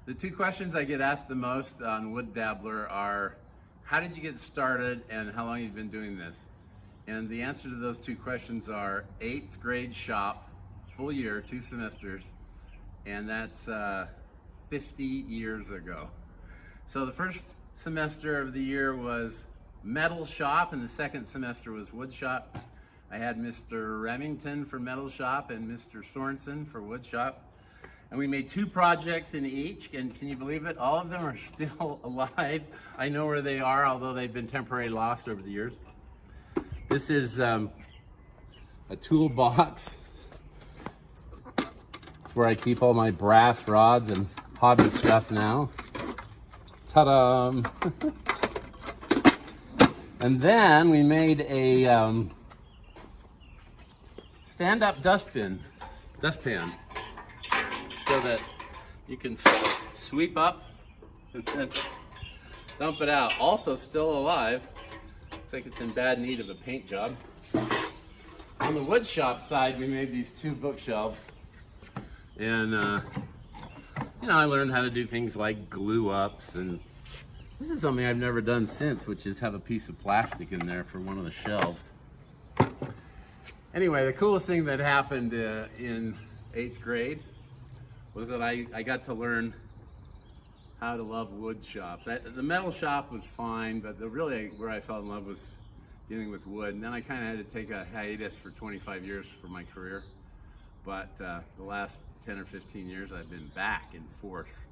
The two questions I get asked the most on Wood Dabbler are, how did you get started and how long have you been doing this? And the answer to those two questions are 8th grade shop, full year, 2 semesters, and that's 50 years ago. So the first semester of the year was metal shop and the second semester was wood shop. I had Mr. Remington for metal shop and Mr. Sorenson for wood shop. And we made 2 projects in each, and can you believe it? All of them are still alive. I know where they are, although they've been temporarily lost over the years. This is a toolbox. It's where I keep all my brass rods and hobby stuff now. Ta-da! And then we made a stand-up dustpan, so that you can sweep up and then dump it out. Also still alive. Looks like it's in bad need of a paint job. On the wood shop side, we made these 2 bookshelves. And you know, I learned how to do things like glue ups, and this is something I've never done since, which is have a piece of plastic in there for one of the shelves. Anyway, the coolest thing that happened in 8th grade was that I got to learn how to love wood shops. The metal shop was fine, but really where I fell in love was dealing with wood. And then I kind of had to take a hiatus for 25 years for my career. But the last 10 or 15 years, I've been back in force.